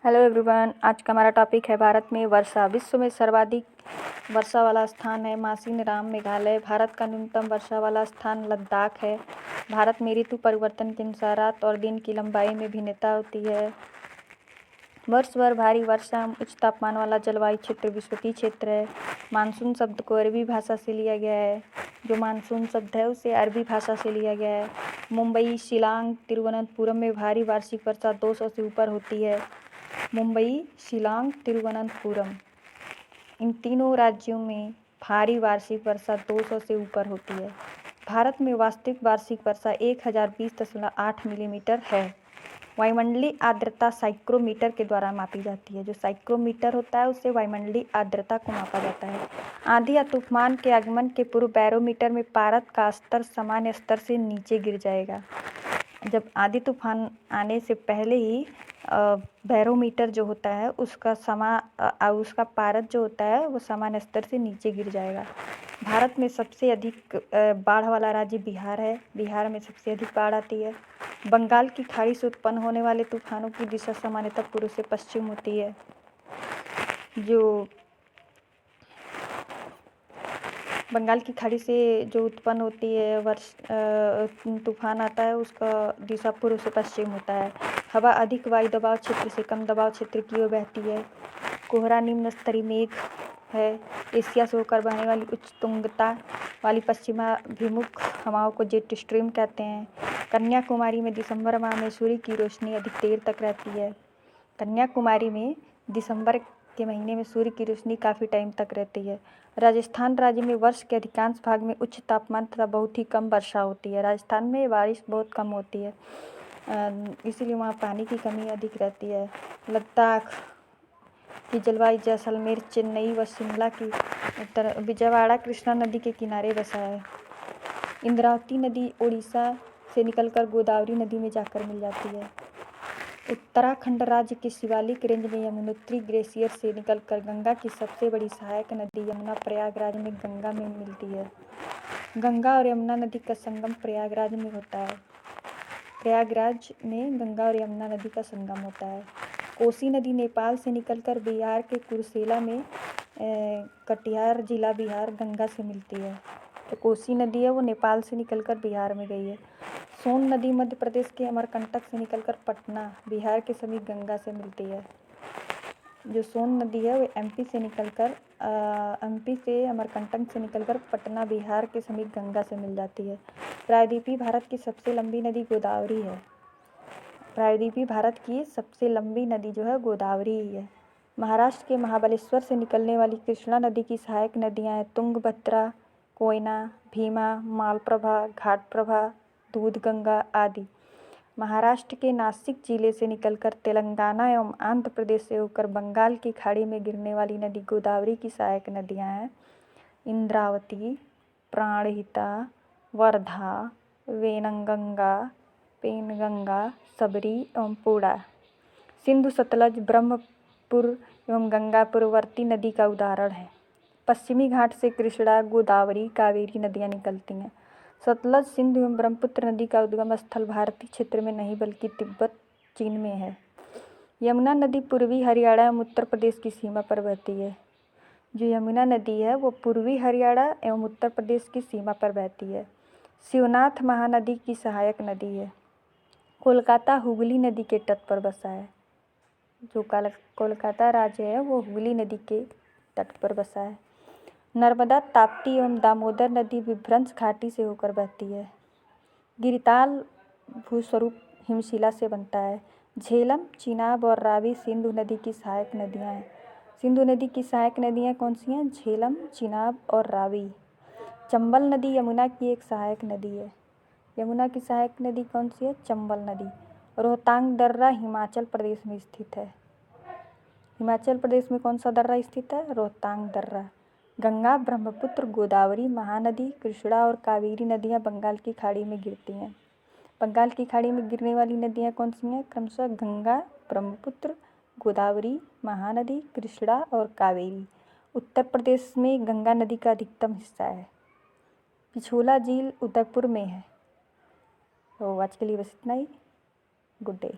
Hello everyone, आज का हमारा टॉपिक है भारत में वर्षा। विश्व में सर्वाधिक वर्षा वाला स्थान है मासिनराम, मेघालय। भारत का न्यूनतम वर्षा वाला स्थान लद्दाख है। भारत में ऋतु परिवर्तन के अनुसार रात और दिन की लंबाई में भिन्नता होती है। वर्ष भर भारी वर्षा उच्च तापमान वाला जलवायु क्षेत्र विषुवतीय क्षेत्र है। मानसून शब्द को अरबी भाषा से लिया गया है। जो मानसून शब्द है उसे अरबी भाषा से लिया गया है। मुंबई, शिलांग, तिरुवनंतपुरम में भारी वार्षिक वर्षा 200 से ऊपर होती है। मुंबई, शिलांग, तिरुवनंतपुरम, इन तीनों राज्यों में भारी वार्षिक वर्षा 200 से ऊपर होती है। भारत में वास्तविक वार्षिक वर्षा 1020.8 मिलीमीटर है। वायुमंडलीय आर्द्रता साइक्रोमीटर के द्वारा मापी जाती है। जो साइक्रोमीटर होता है उससे वायुमंडलीय आर्द्रता को मापा जाता है। आंधी या तूफान के आगमन के पूर्व बैरोमीटर में पारद का स्तर सामान्य स्तर से नीचे गिर जाएगा। जब आंधी तूफान आने से पहले ही बैरोमीटर जो होता है उसका पारद जो होता है वो सामान्य स्तर से नीचे गिर जाएगा। भारत में सबसे अधिक बाढ़ वाला राज्य बिहार है। बिहार में सबसे अधिक बाढ़ आती है। बंगाल की खाड़ी से उत्पन्न होने वाले तूफानों की दिशा सामान्यतः पूर्व से पश्चिम होती है। जो बंगाल की खाड़ी से जो उत्पन्न होती है तूफान आता है उसका दिशा पूर्व से पश्चिम होता है। हवा अधिक वायु दबाव क्षेत्र से कम दबाव क्षेत्र की ओर बहती है। कोहरा निम्न स्तरीय मेघ है। एशिया से होकर बहने वाली उच्च तुंगता वाली पश्चिमाभिमुख हवाओं को जेट स्ट्रीम कहते हैं। कन्याकुमारी में दिसंबर माह में सूर्य की रोशनी अधिक देर तक रहती है। कन्याकुमारी में दिसंबर के महीने में सूर्य की रोशनी काफ़ी टाइम तक रहती है। राजस्थान राज्य में वर्ष के अधिकांश भाग में उच्च तापमान तथा बहुत ही कम वर्षा होती है। राजस्थान में बारिश बहुत कम होती है, इसीलिए वहाँ पानी की कमी अधिक रहती है। लद्दाख की जलवायु जैसलमेर, चेन्नई व शिमला की उत्तर विजयवाड़ा कृष्णा नदी के किनारे बसा है। इंद्रावती नदी उड़ीसा से निकलकर गोदावरी नदी में जाकर मिल जाती है। उत्तराखंड राज्य के शिवालिक रेंज में यमुनोत्री ग्लेशियर से निकलकर गंगा की सबसे बड़ी सहायक नदी यमुना प्रयागराज में गंगा में मिलती है। गंगा और यमुना नदी का संगम प्रयागराज में होता है। प्रयागराज में गंगा और यमुना नदी का संगम होता है। कोसी नदी नेपाल से निकलकर बिहार के कुर्सेला में कटिहार जिला बिहार गंगा से मिलती है। तो कोसी नदी है वो नेपाल से निकलकर बिहार में गई है। सोन नदी मध्य प्रदेश के अमरकंटक से निकलकर पटना बिहार के समीप गंगा से मिलती है। जो सोन नदी है वो एमपी से अमरकंटक से निकलकर पटना बिहार के समीप गंगा से मिल जाती है। प्रायद्वीपीय भारत की सबसे लंबी नदी गोदावरी है। प्रायद्वीपीय भारत की सबसे लंबी नदी जो है गोदावरी ही है। महाराष्ट्र के महाबलेश्वर से निकलने वाली कृष्णा नदी की सहायक नदियाँ हैं तुंगभद्रा, कोयना, भीमा, मालप्रभा, घाटप्रभा, दूधगंगा आदि। महाराष्ट्र के नासिक जिले से निकलकर तेलंगाना एवं आंध्र प्रदेश से होकर बंगाल की खाड़ी में गिरने वाली नदी गोदावरी की सहायक नदियाँ हैं इंद्रावती, प्राणहिता, वर्धा, वेनगंगा, पेनगंगा, सबरी एवं पूर्णा। सिंधु, सतलज, ब्रह्मपुर एवं गंगापुरवर्ती नदी का उदाहरण है। पश्चिमी घाट से कृष्णा, गोदावरी, कावेरी नदियाँ निकलती हैं। सतलज, सिंधु एवं ब्रह्मपुत्र नदी का उद्गम स्थल भारतीय क्षेत्र में नहीं बल्कि तिब्बत, चीन में है। यमुना नदी पूर्वी हरियाणा एवं उत्तर प्रदेश की सीमा पर बहती है। जो यमुना नदी है वो पूर्वी हरियाणा एवं उत्तर प्रदेश की सीमा पर बहती है। शिवनाथ महानदी की सहायक नदी है। कोलकाता हुगली नदी के तट पर बसा है। जो कोलकाता राज्य है वो हुगली नदी के तट पर बसा है। नर्मदा, ताप्ती एवं दामोदर नदी विभ्रंश घाटी से होकर बहती है। गिरिताल भूस्वरूप हिमशिला से बनता है। झेलम, चिनाब और रावी सिंधु नदी की सहायक नदियाँ हैं। सिंधु नदी की सहायक नदियाँ कौन सी हैं? झेलम, चिनाब और रावी। चंबल नदी यमुना की एक सहायक नदी है। यमुना की सहायक नदी कौन सी है? चंबल नदी। रोहतांग दर्रा हिमाचल प्रदेश में स्थित है। हिमाचल प्रदेश में कौन सा दर्रा स्थित है? रोहतांग दर्रा। गंगा, ब्रह्मपुत्र, गोदावरी, महानदी, कृष्णा और कावेरी नदियाँ बंगाल की खाड़ी में गिरती हैं। बंगाल की खाड़ी में गिरने वाली नदियाँ कौन सी हैं? क्रमशः गंगा, ब्रह्मपुत्र, गोदावरी, महानदी, कृष्णा और कावेरी। उत्तर प्रदेश में गंगा नदी का अधिकतम हिस्सा है। पिछोला झील उदयपुर में है। तो आज के लिए बस इतना ही। Good day.